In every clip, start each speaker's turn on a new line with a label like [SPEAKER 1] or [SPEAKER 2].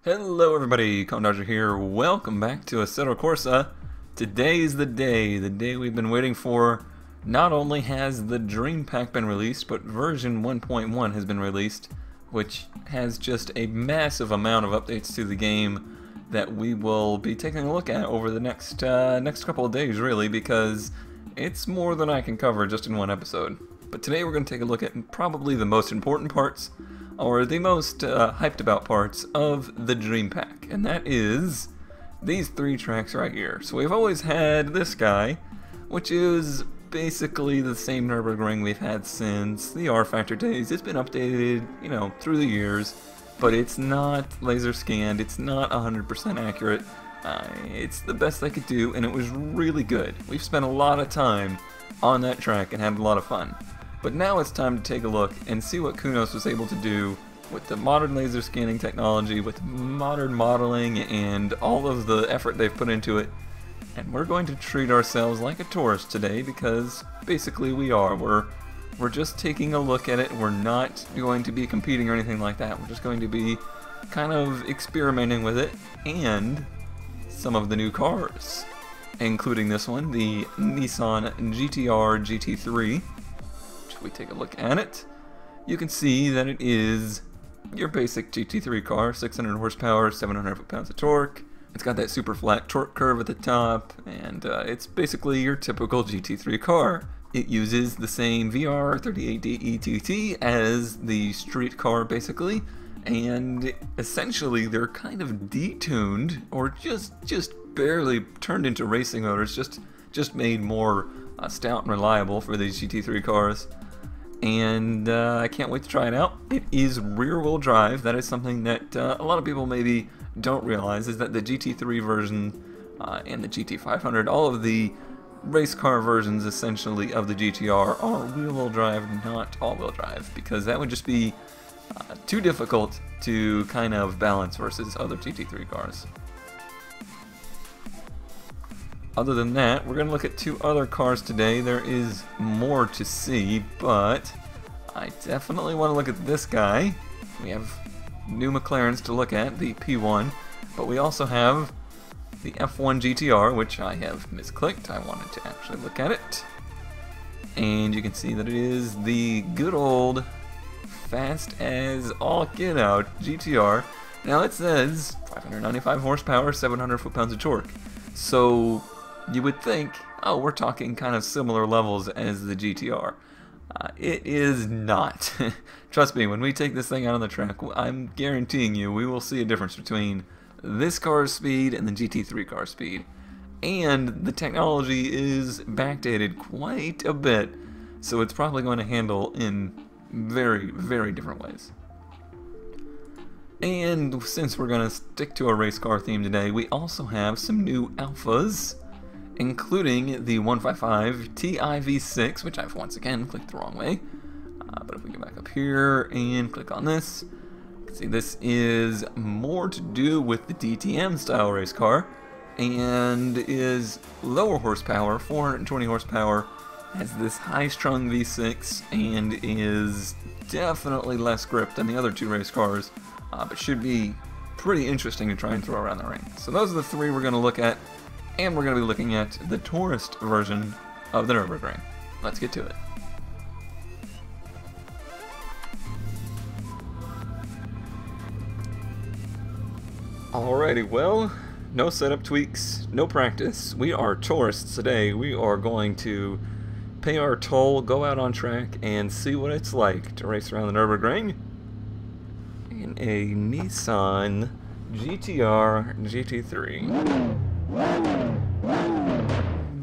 [SPEAKER 1] Hello everybody, Dodger here. Welcome back to Assetto Corsa. Today's the day we've been waiting for. Not only has the Dream Pack been released, but version 1.1 has been released, which has just a massive amount of updates to the game that we will be taking a look at over the next couple of days, really, because it's more than I can cover just in one episode. But today we're going to take a look at probably the most important parts, or the most hyped about parts of the Dream Pack, and that is these three tracks right here. So we've always had this guy, which is basically the same Nürburgring we've had since the R Factor days. It's been updated, you know, through the years, but it's not laser scanned, it's not 100% accurate. It's the best they could do, and it was really good. We've spent a lot of time on that track and had a lot of fun. But now it's time to take a look and see what Kunos was able to do with the modern laser scanning technology, with modern modeling, and all of the effort they've put into it. And we're going to treat ourselves like a tourist today, because basically we are. We're just taking a look at it. We're not going to be competing or anything like that. We're just going to be kind of experimenting with it and some of the new cars, including this one, the Nissan GT-R GT3. We take a look at it, you can see that it is your basic GT3 car, 600 horsepower, 700 foot-pounds of torque. It's got that super flat torque curve at the top, and it's basically your typical GT3 car. It uses the same VR38D ETT as the street car, basically, and essentially they're kind of detuned, or just barely turned into racing motors, just made more stout and reliable for these GT3 cars. And I can't wait to try it out. It is rear-wheel drive. That is something that a lot of people maybe don't realize, is that the GT3 version and the GT500, all of the race car versions essentially of the GT-R are wheel-wheel drive, not all-wheel drive, because that would just be too difficult to kind of balance versus other GT3 cars. Other than that, we're going to look at two other cars today. There is more to see, but I definitely want to look at this guy. We have new McLarens to look at, the P1, but we also have the F1 GT-R, which I have misclicked. I wanted to actually look at it. And you can see that it is the good old fast as all get out GT-R. Now it says 595 horsepower, 700 foot-pounds of torque. So you would think, oh, we're talking kind of similar levels as the GT-R. It is not. Trust me, when we take this thing out on the track, I'm guaranteeing you we will see a difference between this car's speed and the GT3 car speed. And the technology is backdated quite a bit, so it's probably going to handle in very, very different ways. And since we're going to stick to a race car theme today, we also have some new alphas, including the 155 Ti V6, which I've once again clicked the wrong way. But if we go back up here and click on this, you can see this is more to do with the DTM style race car, and is lower horsepower, 420 horsepower, has this high-strung V6, and is definitely less grip than the other two race cars, but should be pretty interesting to try and throw around the ring. So those are the three we're going to look at, and we're going to be looking at the tourist version of the Nürburgring. Let's get to it. Alrighty, well, no setup tweaks, no practice. We are tourists today. We are going to pay our toll, go out on track, and see what it's like to race around the Nürburgring in a Nissan GT-R GT3.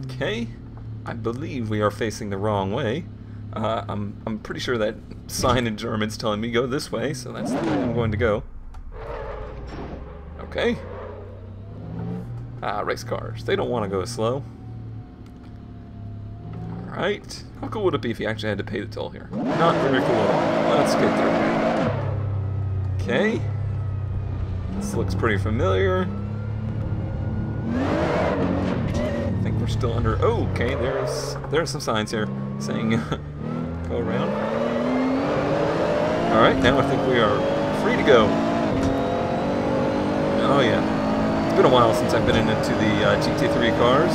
[SPEAKER 1] Okay, I believe we are facing the wrong way. I'm pretty sure that sign in German's telling me go this way, so that's the way I'm going to go. Okay. Race cars. They don't want to go slow. Alright. How cool would it be if you actually had to pay the toll here? Not very cool at all. Let's get through. Okay. This looks pretty familiar. I think we're still under... Oh, okay, there's some signs here saying go around. Alright, now I think we are free to go. Oh yeah. It's been a while since I've been into the GT3 cars.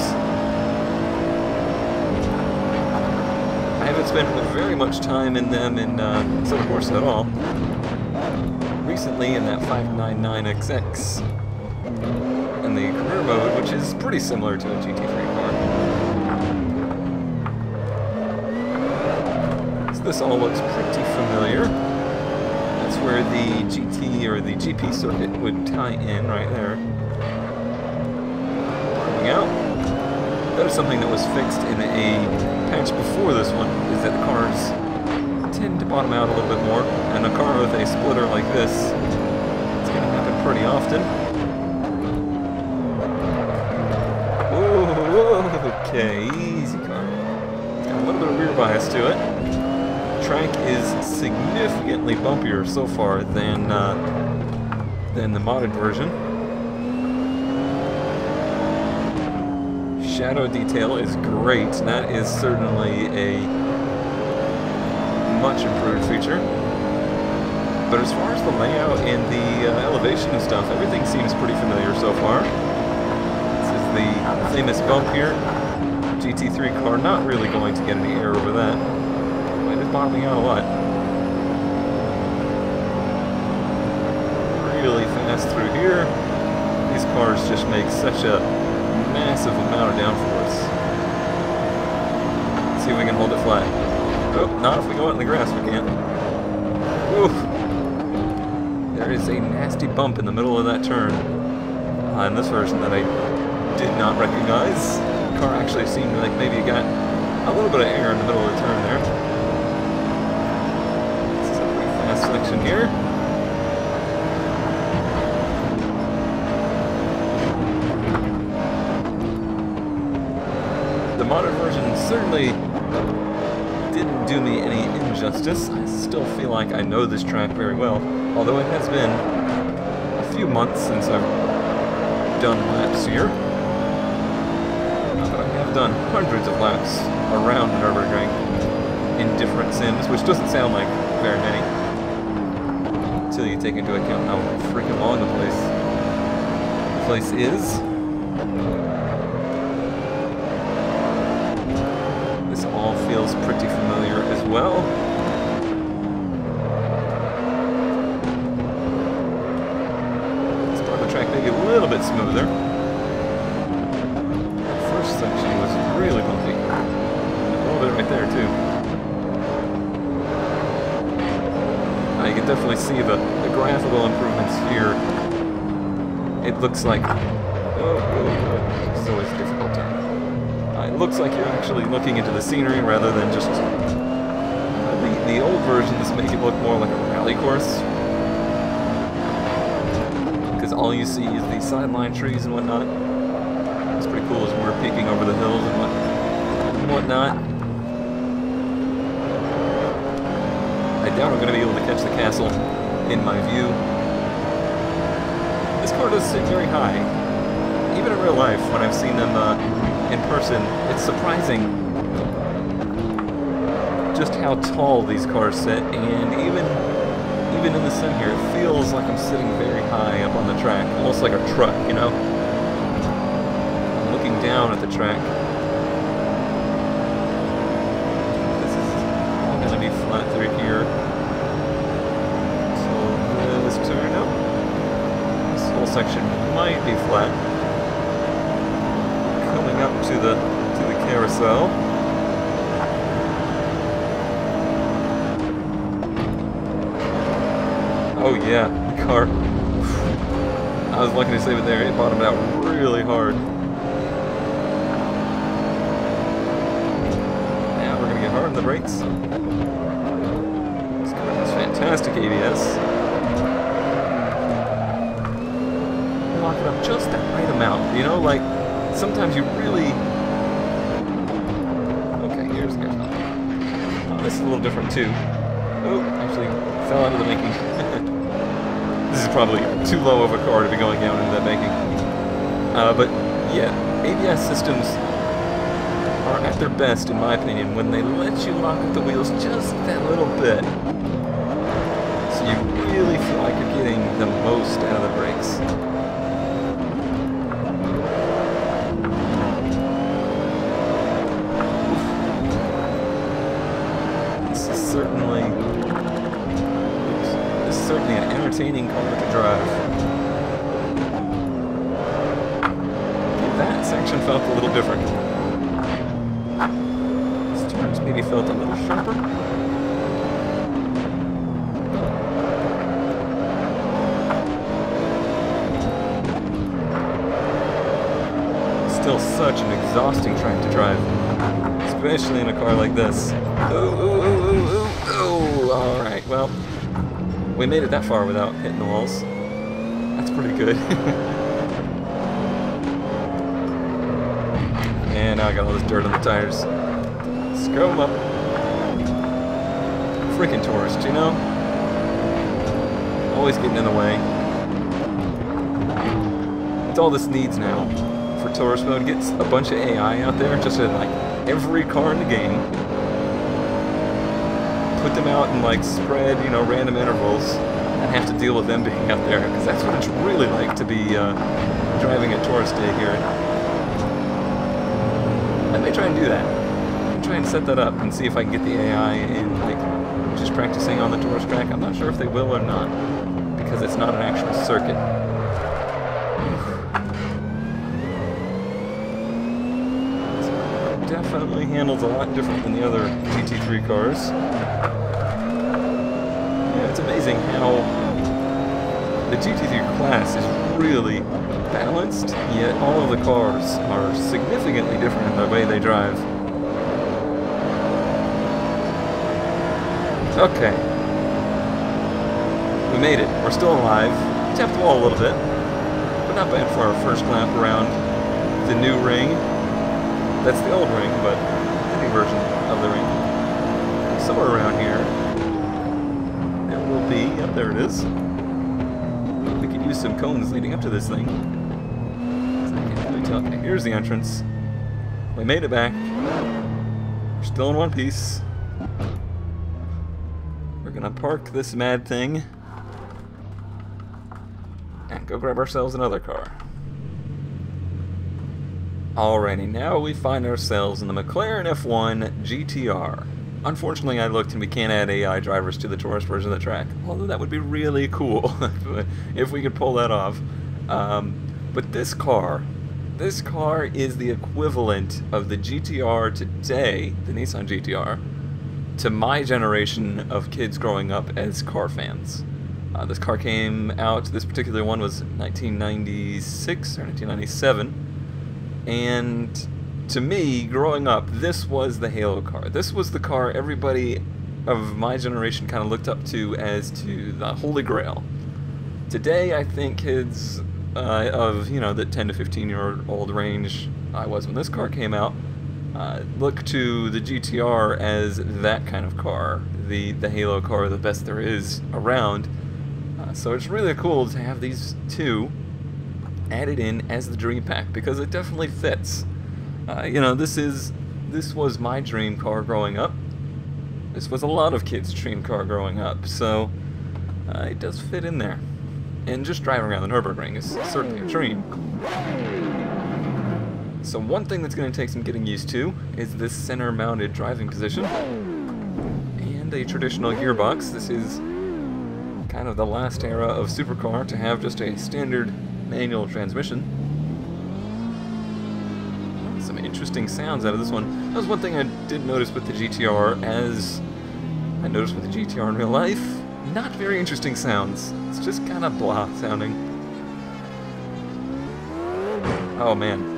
[SPEAKER 1] I haven't spent very much time in them in Assetto Corsa at all. Recently in that 599XX in the career mode, which is pretty similar to a GT3 car. So this all looks pretty familiar. That's where the GT or the GP circuit would tie in right there. Bottoming out. That is something that was fixed in a patch before this one, is that the cars tend to bottom out a little bit more, and a car with a splitter like this, it's going to happen pretty often. Whoa, okay, easy car. Got a little bit of rear bias to it. Track is significantly bumpier so far than the modded version. Shadow detail is great. That is certainly a much improved feature. But as far as the layout and the elevation and stuff, everything seems pretty familiar so far. This is the famous bump here. GT3 car not really going to get any air over that. It is bottoming out a lot. Really fast through here. These cars just make such a massive amount of downforce. Let's see if we can hold it flat. Oh, not if we go out in the grass, we can't. Oof. There is a nasty bump in the middle of that turn in this version that I did not recognize. The car actually seemed like maybe it got a little bit of air in the middle of the turn there. This is a pretty fast section here. The modern version certainly didn't do me any injustice. I still feel like I know this track very well, although it has been a few months since I've done laps here. But I have done hundreds of laps around the Nürburgring in different sims, which doesn't sound like very many until you take into account how freaking long the place is. This all feels pretty familiar as well. This part of the track maybe a little bit smoother. The first section was really bumpy. A little bit right there too. You can definitely see the graphical improvements here. It looks like... Oh, it's always a difficult turn. It looks like you're actually looking into the scenery rather than just... the old versions make it look more like a rally course. Because all you see is the sideline trees and whatnot. It's pretty cool as we're peeking over the hills and whatnot. I doubt I'm going to be able to catch the castle in my view. This car does sit very high. Even in real life, when I've seen them in person, it's surprising just how tall these cars sit, and even in the sim here, it feels like I'm sitting very high up on the track, almost like a truck, you know? I'm looking down at the track. This is all going to be flat through here. So this turn up. This whole section might be flat. Coming up to the carousel. Oh yeah, the car. I was lucky to save it there. It bottomed out really hard. Now we're gonna get hard on the brakes. This car has fantastic ABS. Lock it up just that right amount, you know, like sometimes you really... Okay, here's the... Oh, this is a little different too. Oh, actually fell out of the making. This is probably too low of a car to be going down into that banking. But yeah, ABS systems are at their best, in my opinion, when they let you lock up the wheels just that little bit. So you really feel like you're getting the most out of the brakes. entertaining car to drive. Okay, that section felt a little different. These turns maybe felt a little sharper. Still such an exhausting track to drive, especially in a car like this. Oh, alright, well, we made it that far without hitting the walls. That's pretty good. And now I got all this dirt on the tires. Scrub them up. Freaking tourist, you know? Always getting in the way. That's all this needs now. For tourist mode, gets a bunch of AI out there, just in like every car in the game. Put them out in like spread, you know, random intervals, and have to deal with them being out there, because that's what it's really like to be driving at tourist day here. I may try and do that. I may try and set that up and see if I can get the AI in, like, just practicing on the tourist track. I'm not sure if they will or not, because it's not an actual circuit. Definitely handles a lot different than the other GT3 cars. Yeah, it's amazing how the GT3 class is really balanced, yet all of the cars are significantly different in the way they drive. Okay. We made it. We're still alive. Tapped the wall a little bit, but not bad for our first lap around the new ring. That's the old ring, but the new version of the ring. Somewhere around here, it will be, yep, there it is. We could use some cones leading up to this thing. I can't really tell. Okay, here's the entrance. We made it back. We're still in one piece. We're gonna park this mad thing and go grab ourselves another car. Alrighty, now we find ourselves in the McLaren F1 GTR. Unfortunately, I looked and we can't add AI drivers to the tourist version of the track, although that would be really cool if we could pull that off. But this car is the equivalent of the GTR today, the Nissan GTR, to my generation of kids growing up as car fans. This car came out, this particular one was 1996 or 1997. And to me, growing up, this was the halo car. This was the car everybody of my generation kind of looked up to as to the holy grail. Today, I think kids of, you know, the 10 to 15-year-old range I was when this car came out, look to the GTR as that kind of car, the halo car, the best there is around. So it's really cool to have these two added in as the dream pack, because it definitely fits. You know, this was my dream car growing up. This was a lot of kids' dream car growing up, so it does fit in there. And just driving around the Nürburgring is certainly a dream. So one thing that's going to take some getting used to is this center-mounted driving position and a traditional gearbox. This is kind of the last era of supercar to have just a standard manual transmission. Some interesting sounds out of this one. That was one thing I did notice with the GTR, as I noticed with the GTR in real life. Not very interesting sounds. It's just kind of blah sounding. Oh man.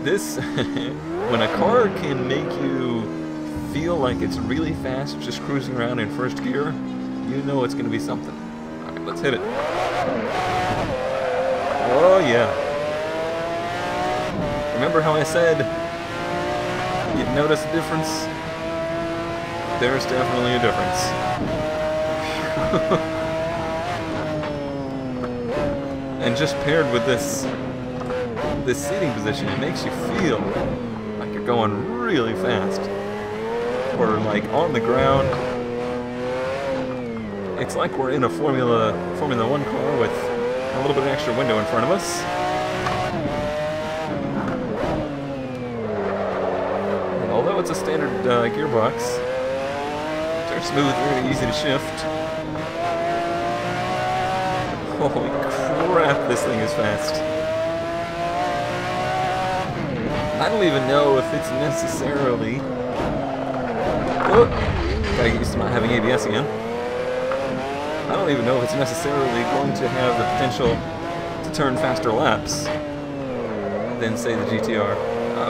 [SPEAKER 1] This, when a car can make you feel like it's really fast just cruising around in first gear, you know it's going to be something. Alright, let's hit it. Oh yeah. Remember how I said you'd notice a difference? There's definitely a difference. And just paired with this seating position, it makes you feel like you're going really fast. Or like on the ground. It's like we're in a Formula 1 car with a little bit of extra window in front of us. And although it's a standard gearbox, they're smooth, very easy to shift. Holy crap, this thing is fast. I don't even know if it's necessarily... Oh, gotta get used to not having ABS again. I don't even know if it's necessarily going to have the potential to turn faster laps than, say, the GTR,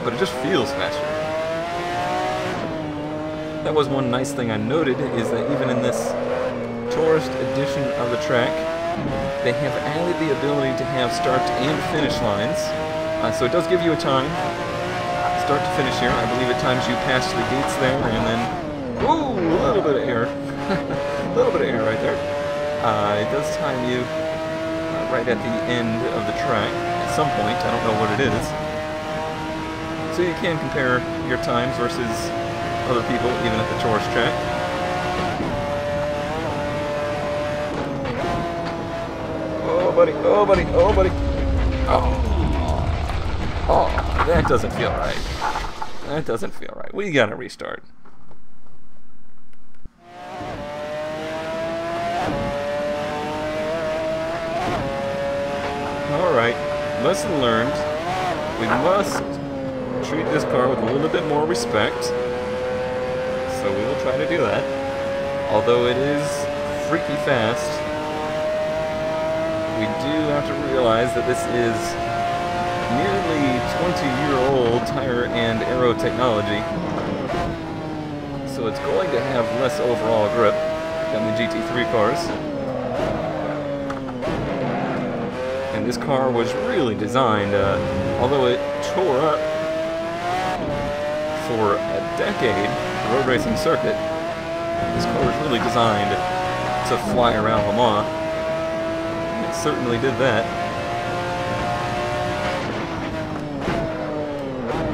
[SPEAKER 1] but it just feels faster. That was one nice thing I noted, is that even in this tourist edition of the track, they have added the ability to have start and finish lines, so it does give you a time, start to finish here. I believe at times you pass the gates there, and then, ooh, a little bit of air, a little bit of air right there. It does time you right at the end of the track at some point. I don't know what it is. So you can compare your times versus other people, even at the tourist track. Oh, buddy, oh, buddy, oh, buddy. Oh, that doesn't feel right. That doesn't feel right. We gotta restart. Alright, lesson learned. We must treat this car with a little bit more respect. So we will try to do that. Although it is freaky fast, we do have to realize that this is nearly 20-year-old tire and aero technology. So it's going to have less overall grip than the GT3 cars. And this car was really designed, although it tore up for a decade, the road racing circuit, this car was really designed to fly around Le Mans. It certainly did that.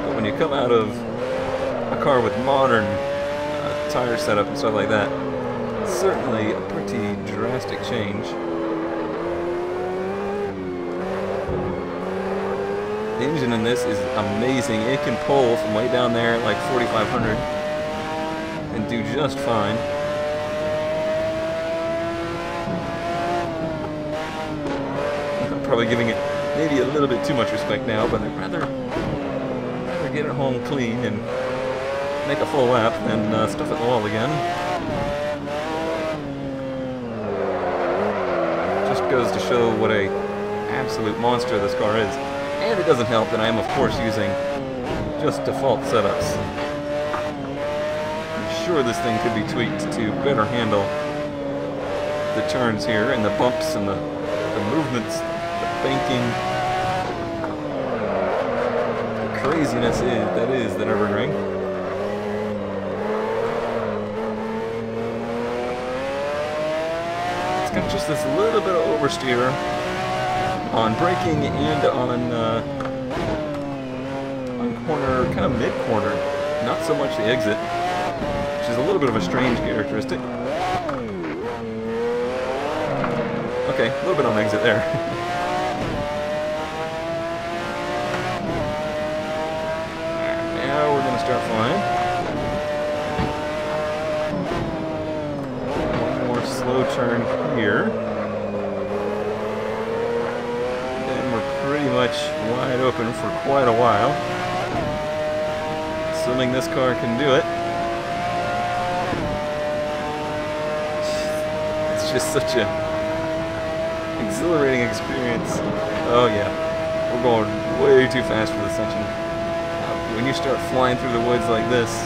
[SPEAKER 1] But when you come out of a car with modern tire setup and stuff like that, it's certainly a pretty drastic change. The engine in this is amazing. It can pull from way down there at like 4,500 and do just fine. I'm probably giving it maybe a little bit too much respect now, but I'd rather get it home clean and make a full lap than stuff at the wall again. Just goes to show what a absolute monster this car is. And it doesn't help that I am, of course, using just default setups. I'm sure this thing could be tweaked to better handle the turns here, and the bumps, and the movements, the banking, the craziness that is the Nürburgring. It's got just this little bit of oversteer on braking and on corner, kind of mid-corner, not so much the exit, which is a little bit of a strange characteristic. Okay, a little bit on the exit there. Now we're going to start flying. One more slow turn here. Pretty much wide open for quite a while. Assuming this car can do it. It's just such a exhilarating experience. Oh yeah, we're going way too fast for this section. When you start flying through the woods like this,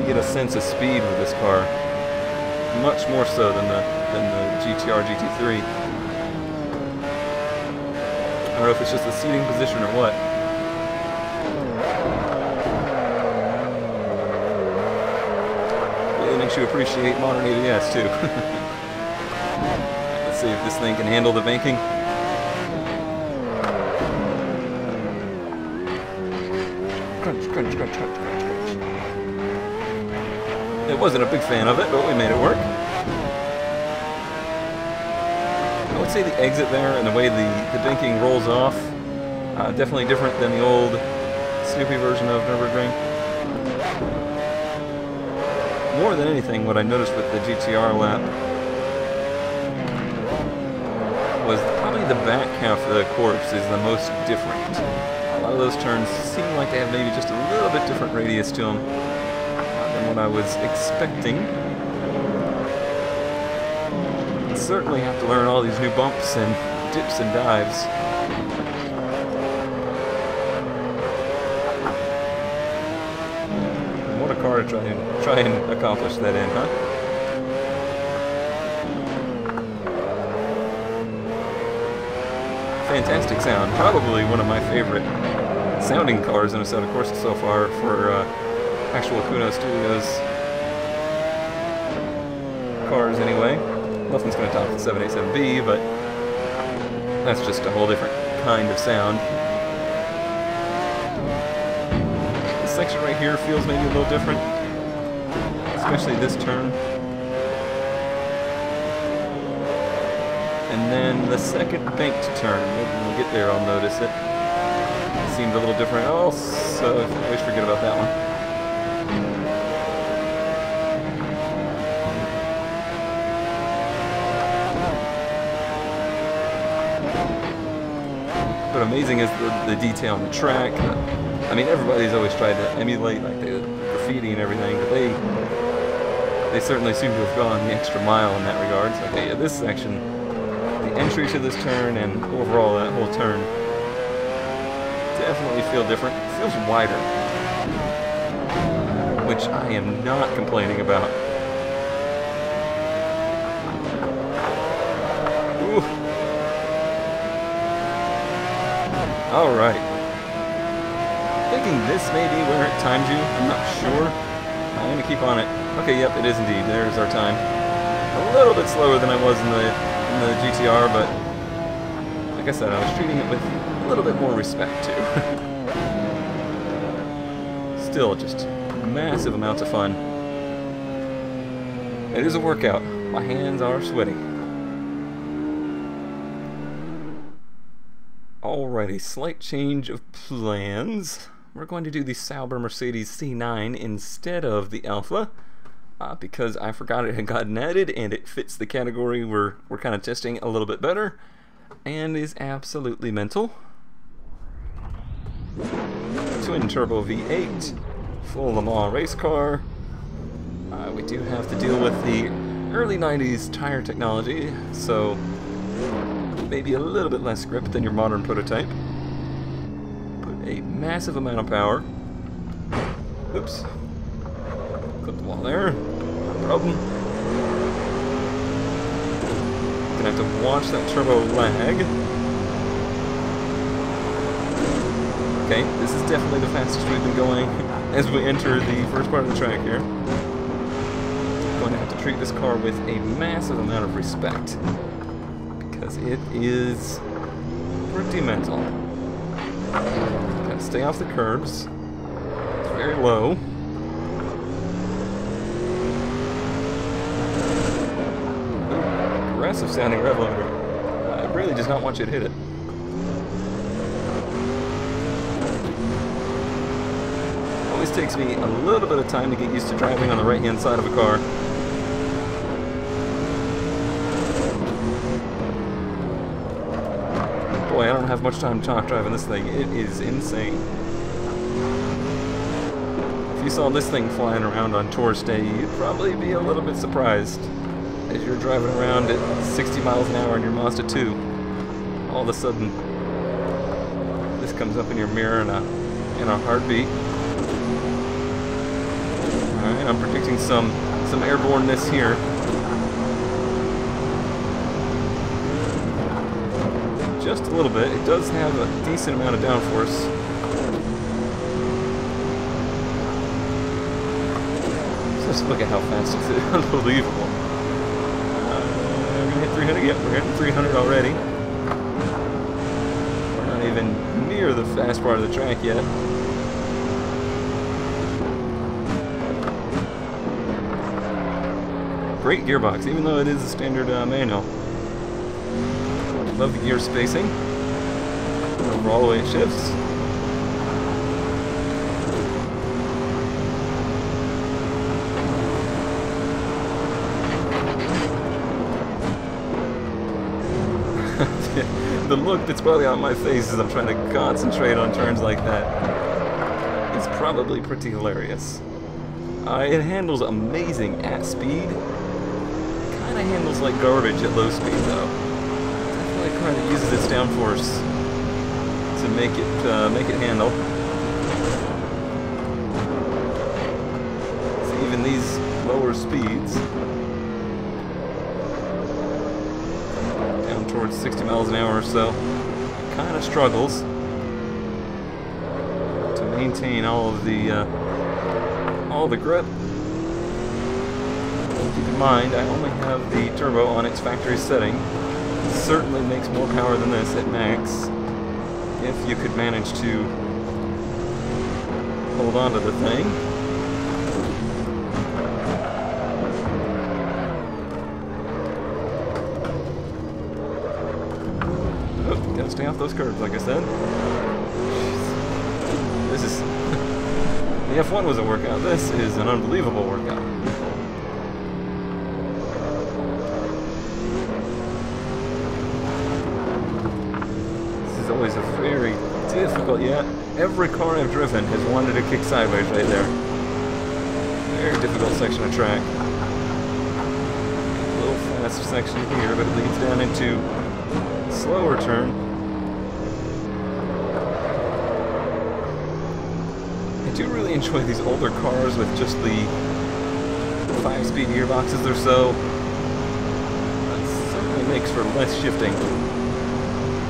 [SPEAKER 1] get a sense of speed with this car, much more so than the GTR GT3. I don't know if it's just the seating position or what. Really makes you appreciate modern ABS too. Let's see if this thing can handle the banking. Crunch, crunch, crunch, crunch, crunch. It wasn't a big fan of it, but we made it work. I would say the exit there and the way the banking rolls off, definitely different than the old Snoopy version of Nürburgring. more than anything, what I noticed with the GTR lap was probably the back half of the course is the most different. A lot of those turns seem like they have maybe just a little bit different radius to them than what I was expecting. Certainly have to learn all these new bumps and dips and dives. What a car to try and accomplish that in, huh? Fantastic sound. Probably one of my favorite sounding cars in Assetto Corsa so far for actual Kuno Studios cars anyway. Nothing's going to top the 787B, but that's just a whole different kind of sound. This section right here feels maybe a little different, especially this turn. And then the second banked turn, maybe when we get there I'll notice it. It seemed a little different. Oh, so I always forget about that one. But amazing is the detail on the track. I mean, everybody's always tried to emulate like the graffiti and everything, but they certainly seem to have gone the extra mile in that regard. So, okay, yeah, this section, the entry to this turn and overall that whole turn definitely feel different. It feels wider, which I am not complaining about. Alright. Thinking this may be where it timed you. I'm not sure. I'm going to keep on it. Okay, yep, it is indeed. There's our time. A little bit slower than I was in the GTR, but like I said, I was treating it with a little bit more respect, too. Still, just massive amounts of fun. It is a workout. My hands are sweaty. Alrighty, slight change of plans. We're going to do the Sauber Mercedes C9 instead of the Alpha because I forgot it had gotten added and it fits the category we're kind of testing a little bit better and is absolutely mental. Twin turbo V8, full Le Mans race car. We do have to deal with the early 90s tire technology, so maybe a little bit less grip than your modern prototype. Put a massive amount of power. Oops. Clip the wall there. No problem. Gonna have to watch that turbo lag. Okay, this is definitely the fastest we've been going as we enter the first part of the track here. Going to have to treat this car with a massive amount of respect, because it is pretty mental. Gotta stay off the curbs. It's very low. Aggressive sounding rev limiter. It really does not want you to hit it. Always takes me a little bit of time to get used to driving on the right hand side of a car. Boy, I don't have much time to talk driving this thing. It is insane. If you saw this thing flying around on tourist day, you'd probably be a little bit surprised as you're driving around at 60 miles an hour in your Mazda 2. All of a sudden, this comes up in your mirror in a heartbeat. Alright, I'm predicting some airborneness here. Just a little bit. It does have a decent amount of downforce. Just look at how fast it's unbelievable. We're gonna hit 300. Yep, we're hitting 300 already. We're not even near the fast part of the track yet. Great gearbox, even though it is a standard manual. Love the gear spacing. Overall, the way it shifts. The look that's probably on my face as I'm trying to concentrate on turns like that is probably pretty hilarious. It handles amazing at speed. Kinda handles like garbage at low speed though. Definitely a car that uses its downforce to make it handle. So even these lower speeds, down towards 60 miles an hour or so, kind of struggles to maintain all the grip. Keep in mind, I only have the turbo on its factory setting. It certainly makes more power than this at max, if you could manage to hold on to the thing. Oh, gotta stay off those curves, like I said. This is... The F1 was a workout. This is an unbelievable workout. This is always a very difficult, yeah. Every car I've driven has wanted to kick sideways right there. Very difficult section of track. A little fast section here, but it leads down into a slower turn. I do really enjoy these older cars with just the 5-speed gearboxes or so. That certainly makes for less shifting.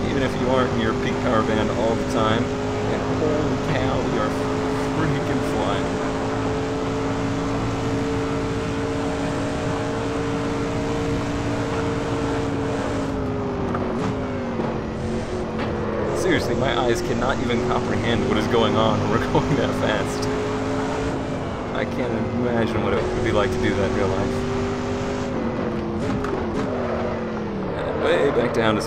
[SPEAKER 1] Even if you aren't in your peak power band all the time. And holy cow, we are freaking flying. Seriously, my eyes cannot even comprehend what is going on when we're going that fast. I can't imagine what it would be like to do that in real life. And way back down to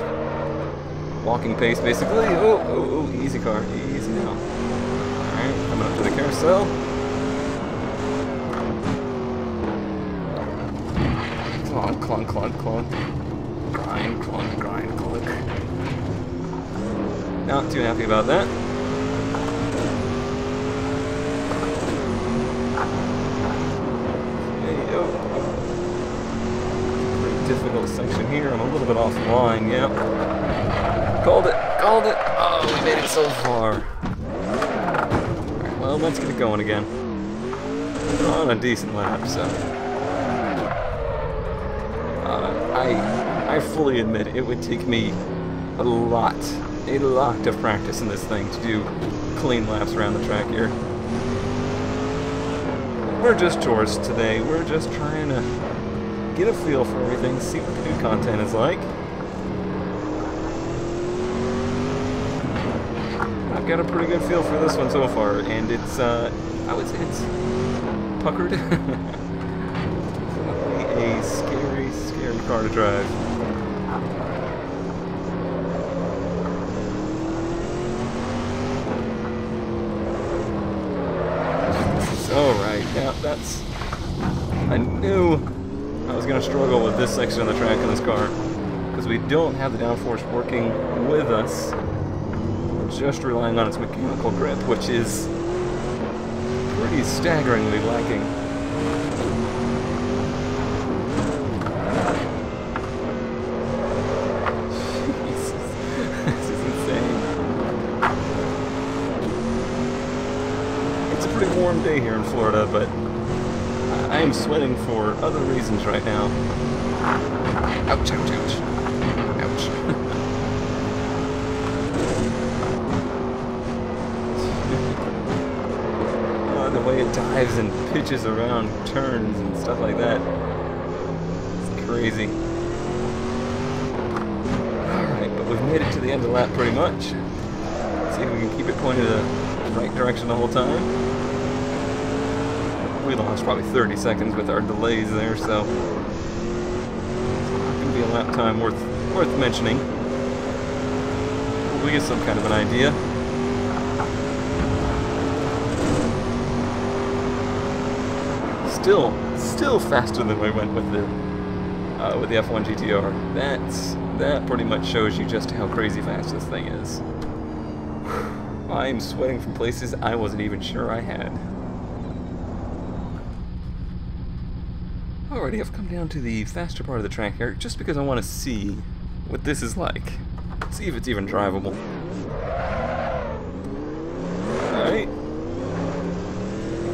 [SPEAKER 1] walking pace, basically. Oh, easy car, easy now. Alright, coming up to the carousel. Clunk, clunk, clunk, clunk. Grind, clunk, grind, clunk. Not too happy about that. Pretty difficult section here. I'm a little bit off the line, yep. Called it! Called it! Oh, we made it so far. Alright, well, let's get it going again. We're on a decent lap, so... I fully admit it would take me a lot of practice in this thing to do clean laps around the track here. We're just tourists today. We're just trying to get a feel for everything, see what the new content is like. I've got a pretty good feel for this one so far, and it's, I would say it's puckered. Definitely a scary, scary car to drive. Alright, yeah, that's... I knew I was going to struggle with this section of the track in this car, because we don't have the downforce working with us. We're just relying on its mechanical grip, which is pretty staggeringly lacking. Jesus, this is insane. It's a pretty warm day here in Florida, but I am sweating for other reasons right now. Ouch, ouch, ouch. Ouch. The way it dives and pitches around turns and stuff like that. It's crazy. Alright, but we've made it to the end of the lap pretty much. Let's see if we can keep it pointed the right direction the whole time. We lost probably 30 seconds with our delays there, so it's not going to be a lap time worth mentioning. We get some kind of an idea. Still faster than we went with the with the F1 GTR. That pretty much shows you just how crazy fast this thing is. I'm sweating from places I wasn't even sure I had. Alrighty, I've come down to the faster part of the track here, just because I want to see what this is like. See if it's even drivable. Alright.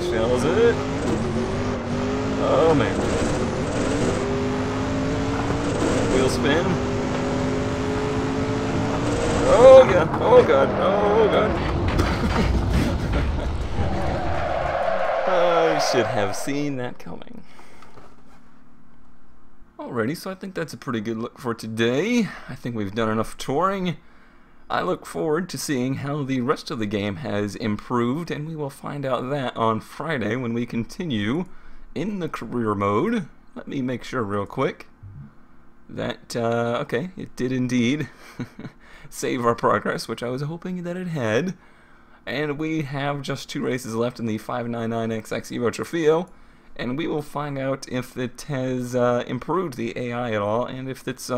[SPEAKER 1] Shells it. Oh man. Wheel spin. Oh god, oh god, oh god. I should have seen that coming. Alrighty, so I think that's a pretty good look for today. I think we've done enough touring. I look forward to seeing how the rest of the game has improved, and we will find out that on Friday when we continue in the career mode. Let me make sure real quick that, okay, it did indeed save our progress, which I was hoping that it had. And we have just 2 races left in the 599XX Evo Trofeo. And we will find out if it has improved the AI at all, and if it's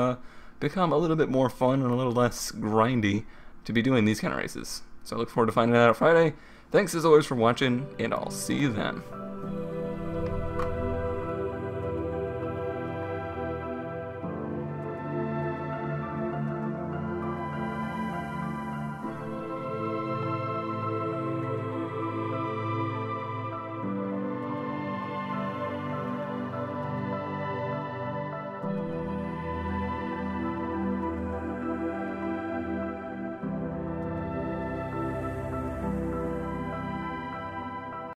[SPEAKER 1] become a little bit more fun and a little less grindy to be doing these kind of races. So I look forward to finding out on Friday. Thanks as always for watching, and I'll see you then.